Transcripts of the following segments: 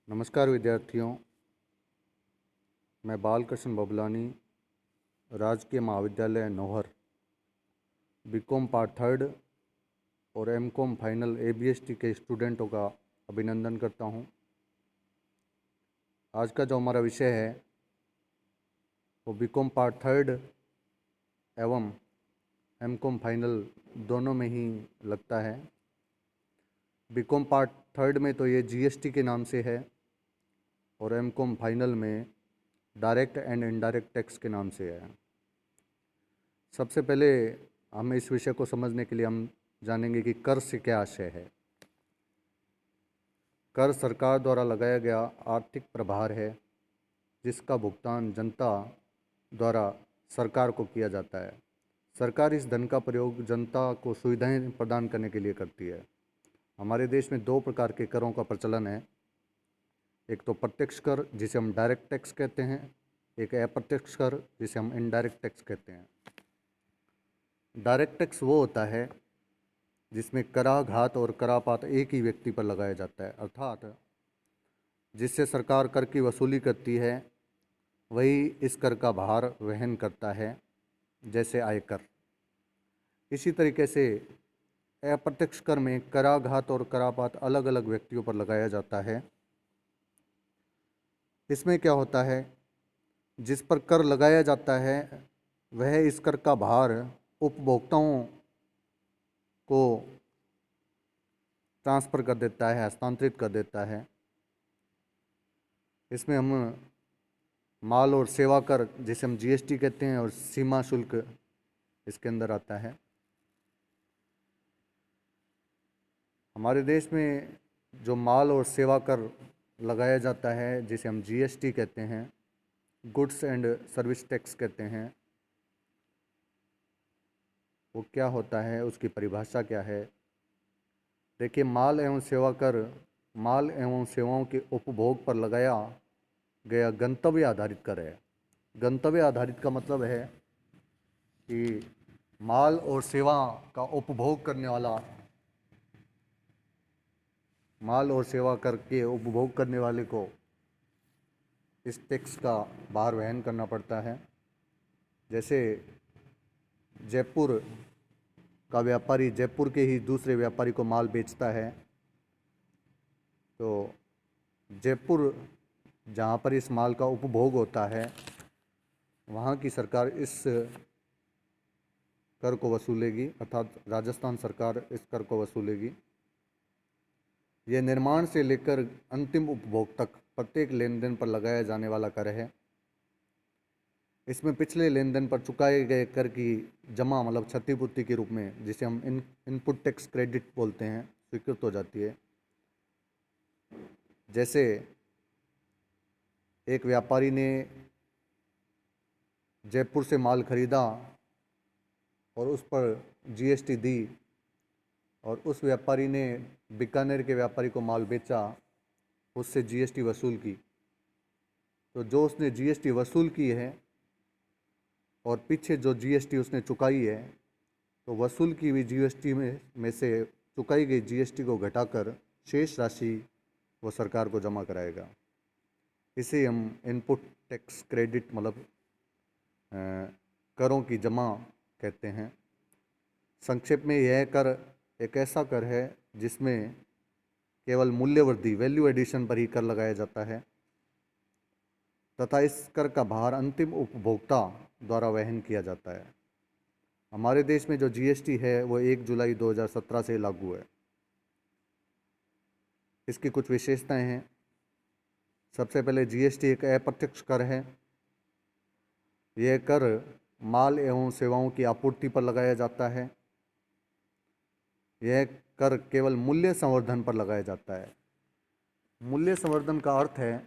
नमस्कार विद्यार्थियों, मैं बालकृष्ण बबलानी, राजकीय महाविद्यालय नौहर, बीकॉम पार्ट थर्ड और एमकॉम फाइनल एबीएसटी के स्टूडेंटों का अभिनंदन करता हूं। आज का जो हमारा विषय है वो बीकॉम पार्ट थर्ड एवं एमकॉम फाइनल दोनों में ही लगता है। बीकॉम पार्ट थर्ड में तो ये जीएसटी के नाम से है और एमकॉम फाइनल में डायरेक्ट एंड इनडायरेक्ट टैक्स के नाम से है। सबसे पहले हम इस विषय को समझने के लिए हम जानेंगे कि कर से क्या आशय है। कर सरकार द्वारा लगाया गया आर्थिक प्रभार है जिसका भुगतान जनता द्वारा सरकार को किया जाता है। सरकार इस धन का प्रयोग जनता को सुविधाएं प्रदान करने के लिए करती है। हमारे देश में दो प्रकार के करों का प्रचलन है। एक तो प्रत्यक्ष कर जिसे हम डायरेक्ट टैक्स कहते हैं, एक अप्रत्यक्ष कर जिसे हम इनडायरेक्ट टैक्स कहते हैं। डायरेक्ट टैक्स वो होता है जिसमें कराघात और करापात एक ही व्यक्ति पर लगाया जाता है, अर्थात जिससे सरकार कर की वसूली करती है वही इस कर का भार वहन करता है, जैसे आयकर। इसी तरीके से अप्रत्यक्ष कर में कराघात और करापात अलग अलग व्यक्तियों पर लगाया जाता है। इसमें क्या होता है, जिस पर कर लगाया जाता है वह इस कर का भार उपभोक्ताओं को ट्रांसफ़र कर देता है, हस्तांतरित कर देता है। इसमें हम माल और सेवा कर जिसे हम जीएसटी कहते हैं और सीमा शुल्क इसके अंदर आता है। हमारे देश में जो माल और सेवा कर लगाया जाता है जिसे हम जीएसटी कहते हैं, गुड्स एंड सर्विस टैक्स कहते हैं, वो क्या होता है, उसकी परिभाषा क्या है। देखिए, माल एवं सेवा कर माल एवं सेवाओं के उपभोग पर लगाया गया गंतव्य आधारित कर है। गंतव्य आधारित का मतलब है कि माल और सेवा का उपभोग करने वाला, माल और सेवा कर के उपभोग करने वाले को इस टैक्स का भार वहन करना पड़ता है। जैसे जयपुर का व्यापारी जयपुर के ही दूसरे व्यापारी को माल बेचता है, तो जयपुर जहाँ पर इस माल का उपभोग होता है वहाँ की सरकार इस कर को वसूलेगी, अर्थात राजस्थान सरकार इस कर को वसूलेगी। यह निर्माण से लेकर अंतिम उपभोग तक प्रत्येक लेन देन पर लगाया जाने वाला कर है। इसमें पिछले लेन देन पर चुकाए गए कर की जमा मतलब क्षतिपूर्ति के रूप में, जिसे हम इनपुट टैक्स क्रेडिट बोलते हैं, स्वीकृत हो जाती है। जैसे एक व्यापारी ने जयपुर से माल खरीदा और उस पर जीएसटी दी और उस व्यापारी ने बीकानेर के व्यापारी को माल बेचा, उससे जीएसटी वसूल की। तो जो उसने जीएसटी वसूल की है और पीछे जो जीएसटी उसने चुकाई है, तो वसूल की हुई जीएसटी में से चुकाई गई जीएसटी को घटाकर शेष राशि वो सरकार को जमा कराएगा। इसे हम इनपुट टैक्स क्रेडिट मतलब करों की जमा कहते हैं। संक्षेप में यह कर एक ऐसा कर है जिसमें केवल मूल्यवृद्धि वैल्यू एडिशन पर ही कर लगाया जाता है तथा इस कर का भार अंतिम उपभोक्ता द्वारा वहन किया जाता है। हमारे देश में जो जीएसटी है वो 1 जुलाई 2017 से लागू है। इसकी कुछ विशेषताएं हैं। सबसे पहले जीएसटी एक अप्रत्यक्ष कर है। यह कर माल एवं सेवाओं की आपूर्ति पर लगाया जाता है। यह कर केवल मूल्य संवर्धन पर लगाया जाता है। मूल्य संवर्धन का अर्थ है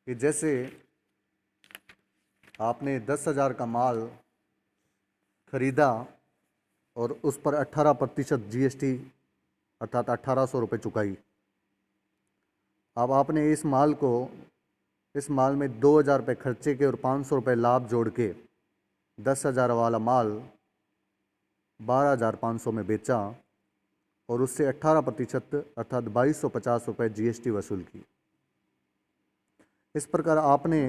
कि जैसे आपने 10,000 का माल खरीदा और उस पर 18% जीएसटी अर्थात 1,800 रुपये चुकाई। अब आपने इस माल में 2,000 रुपये खर्चे के और 500 रुपये लाभ जोड़ के 10,000 वाला माल 12,500 में बेचा और उससे 18% अर्थात 2,250 रुपये जीएसटी वसूल की। इस प्रकार आपने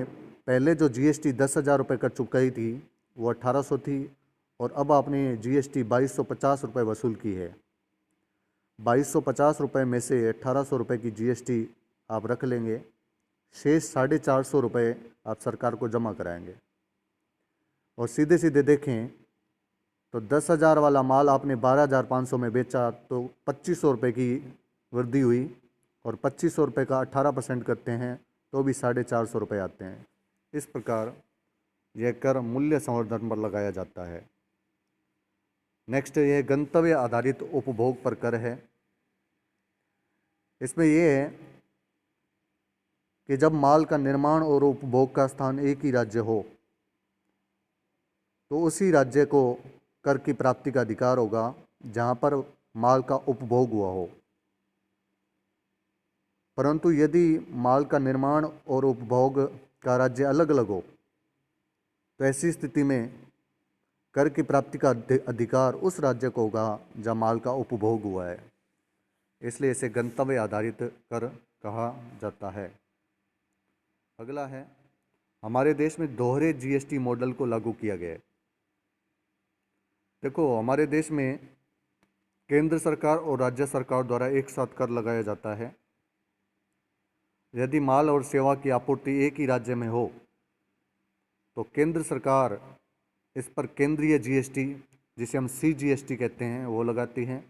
पहले जो जीएसटी 10,000 रुपये कर चुकाई थी वो 1800 थी, और अब आपने जीएसटी 2250 रुपये वसूल की है। 2250 रुपये में से 1800 रुपये की जीएसटी आप रख लेंगे, शेष 450 रुपये आप सरकार को जमा कराएंगे। और सीधे सीधे देखें तो 10,000 वाला माल आपने 12,500 में बेचा तो 2500 रुपये की वृद्धि हुई, और 2500 रुपये का 18% करते हैं तो भी 450 रुपये आते हैं। इस प्रकार यह कर मूल्य संवर्धन पर लगाया जाता है। नेक्स्ट, यह गंतव्य आधारित उपभोग पर कर है। इसमें यह है कि जब माल का निर्माण और उपभोग का स्थान एक ही राज्य हो तो उसी राज्य को कर की प्राप्ति का अधिकार होगा जहाँ पर माल का उपभोग हुआ हो। परंतु यदि माल का निर्माण और उपभोग का राज्य अलग अलग हो तो ऐसी स्थिति में कर की प्राप्ति का अधिकार उस राज्य को होगा जहाँ माल का उपभोग हुआ है। इसलिए इसे गंतव्य आधारित कर कहा जाता है। अगला है, हमारे देश में दोहरे जीएसटी मॉडल को लागू किया गया है। देखो, हमारे देश में केंद्र सरकार और राज्य सरकार द्वारा एक साथ कर लगाया जाता है। यदि माल और सेवा की आपूर्ति एक ही राज्य में हो तो केंद्र सरकार इस पर केंद्रीय जीएसटी, जिसे हम सीजीएसटी कहते हैं, वो लगाती हैं,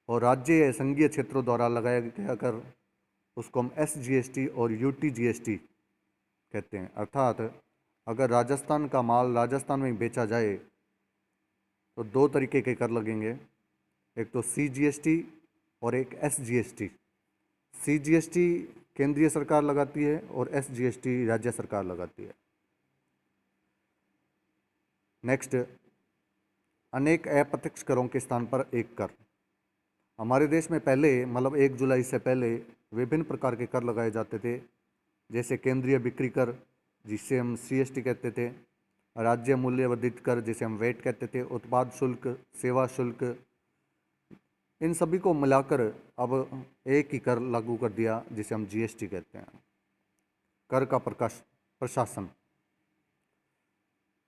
और राज्य या संघीय क्षेत्रों द्वारा लगाया गया कर उसको हम एसजीएसटी और यूटीजीएसटी कहते हैं। अर्थात अगर राजस्थान का माल राजस्थान में बेचा जाए तो दो तरीके के कर लगेंगे, एक तो सीजीएसटी और एक एसजीएसटी। सीजीएसटी केंद्रीय सरकार लगाती है और एसजीएसटी राज्य सरकार लगाती है। नेक्स्ट, अनेक अप्रत्यक्ष करों के स्थान पर एक कर। हमारे देश में पहले मतलब 1 जुलाई से पहले विभिन्न प्रकार के कर लगाए जाते थे, जैसे केंद्रीय बिक्री कर जिसे हम सीएसटी कहते थे, राज्य मूल्य वर्धित कर जिसे हम वेट कहते थे, उत्पाद शुल्क, सेवा शुल्क, इन सभी को मिलाकर अब एक ही कर लागू कर दिया जिसे हम जीएसटी कहते हैं। कर का प्रशासन।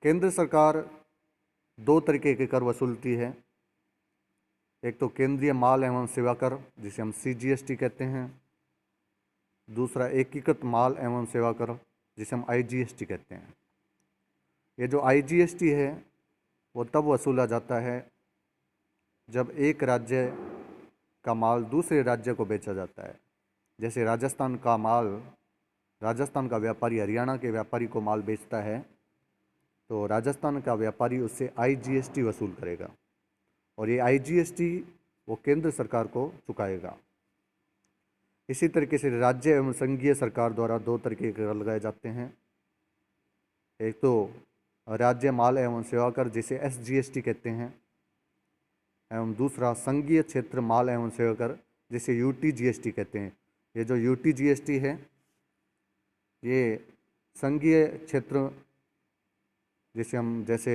केंद्र सरकार दो तरीके के कर वसूलती है, एक तो केंद्रीय माल एवं सेवा कर जिसे हम सीजीएसटी कहते हैं, दूसरा एकीकृत माल एवं सेवा कर जिसे हम आईजीएसटी कहते हैं। ये जो आईजीएसटी है वो तब वसूला जाता है जब एक राज्य का माल दूसरे राज्य को बेचा जाता है। जैसे राजस्थान का व्यापारी हरियाणा के व्यापारी को माल बेचता है तो राजस्थान का व्यापारी उससे आईजीएसटी वसूल करेगा, और ये आईजीएसटी वो केंद्र सरकार को चुकाएगा। इसी तरीके से राज्य एवं संघीय सरकार द्वारा दो तरीके के कर लगाए जाते हैं, एक तो राज्य माल एवं सेवा कर जिसे एसजीएसटी कहते हैं, एवं दूसरा संघीय क्षेत्र माल एवं सेवा कर जिसे यूटीजीएसटी कहते हैं। ये जो यूटीजीएसटी है ये संघीय क्षेत्र जिसे हम जैसे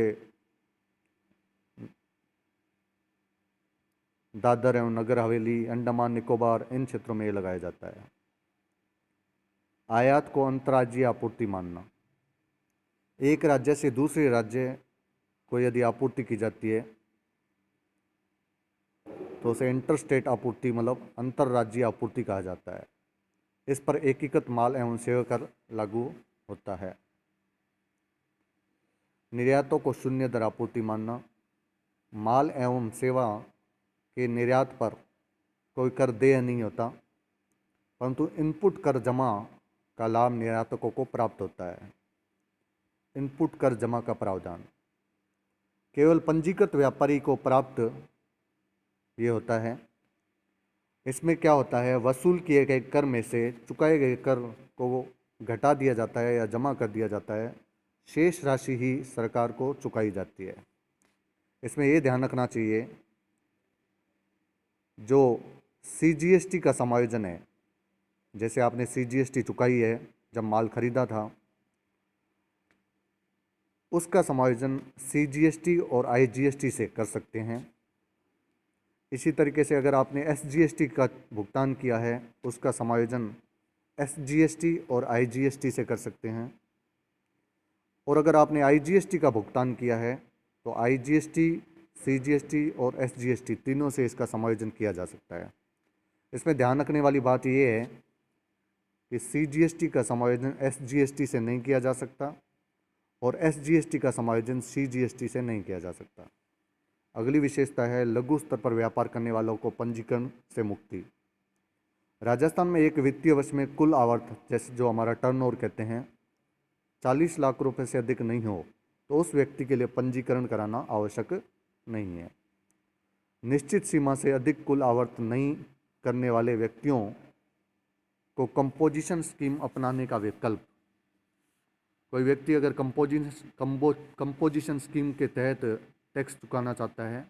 दादर एवं नगर हवेली, अंडमान निकोबार, इन क्षेत्रों में ये लगाया जाता है। आयात को अंतर्राज्यीय आपूर्ति मानना। एक राज्य से दूसरे राज्य को यदि आपूर्ति की जाती है तो उसे इंटर स्टेट आपूर्ति मतलब अंतर्राज्यीय आपूर्ति कहा जाता है। इस पर एकीकृत माल एवं सेवा कर लागू होता है। निर्यातों को शून्य दर आपूर्ति मानना। माल एवं सेवा के निर्यात पर कोई कर देय नहीं होता, परंतु इनपुट कर जमा का लाभ निर्यातकों को प्राप्त होता है। इनपुट कर जमा का प्रावधान केवल पंजीकृत व्यापारी को प्राप्त ये होता है। इसमें क्या होता है, वसूल किए गए कर में से चुकाए गए कर को घटा दिया जाता है या जमा कर दिया जाता है, शेष राशि ही सरकार को चुकाई जाती है। इसमें ये ध्यान रखना चाहिए, जो सीजीएसटी का समायोजन है, जैसे आपने सीजीएसटी चुकाई है जब माल खरीदा था, उसका समायोजन सीजीएसटी और आईजीएसटी से कर सकते हैं। इसी तरीके से अगर आपने एसजीएसटी का भुगतान किया है उसका समायोजन SGST और IGST से कर सकते हैं। और अगर आपने IGST का भुगतान किया है तो IGST, CGST और SGST तीनों से इसका समायोजन किया जा सकता है। इसमें ध्यान रखने वाली बात ये है कि CGST का समायोजन SGST से नहीं किया जा सकता और SGST का समायोजन CGST से नहीं किया जा सकता। अगली विशेषता है लघु स्तर पर व्यापार करने वालों को पंजीकरण से मुक्ति। राजस्थान में एक वित्तीय वर्ष में कुल आवर्त, जैसे जो हमारा टर्नओवर कहते हैं, 40 लाख रुपए से अधिक नहीं हो तो उस व्यक्ति के लिए पंजीकरण कराना आवश्यक नहीं है। निश्चित सीमा से अधिक कुल आवर्त नहीं करने वाले व्यक्तियों को कंपोजिशन स्कीम अपनाने का विकल्प। कोई व्यक्ति अगर कंपोजिशन स्कीम के तहत टैक्स चुकाना चाहता है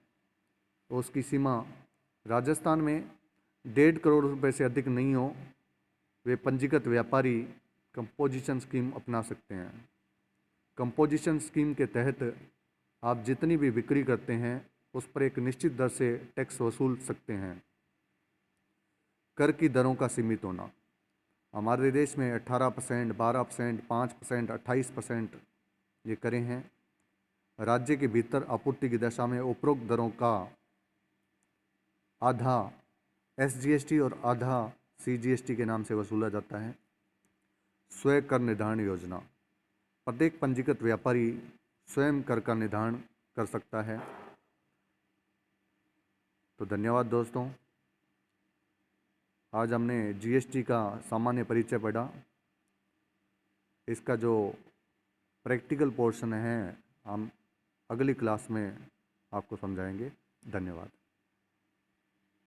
तो उसकी सीमा राजस्थान में 1.5 करोड़ रुपए से अधिक नहीं हो, वे पंजीकृत व्यापारी कंपोजिशन स्कीम अपना सकते हैं। कंपोजिशन स्कीम के तहत आप जितनी भी बिक्री करते हैं उस पर एक निश्चित दर से टैक्स वसूल सकते हैं। कर की दरों का सीमित होना। हमारे देश में 18%, 12%, 5%, 28% ये करें हैं। राज्य के भीतर आपूर्ति की दशा में उपरोक्त दरों का आधा SGST और आधा CGST के नाम से वसूला जाता है। स्वयं कर निर्धारण योजना। प्रत्येक पंजीकृत व्यापारी स्वयं कर का निर्धारण कर सकता है। तो धन्यवाद दोस्तों, आज हमने GST का सामान्य परिचय पढ़ा। इसका जो प्रैक्टिकल पोर्शन है हम अगली क्लास में आपको समझाएंगे। धन्यवाद।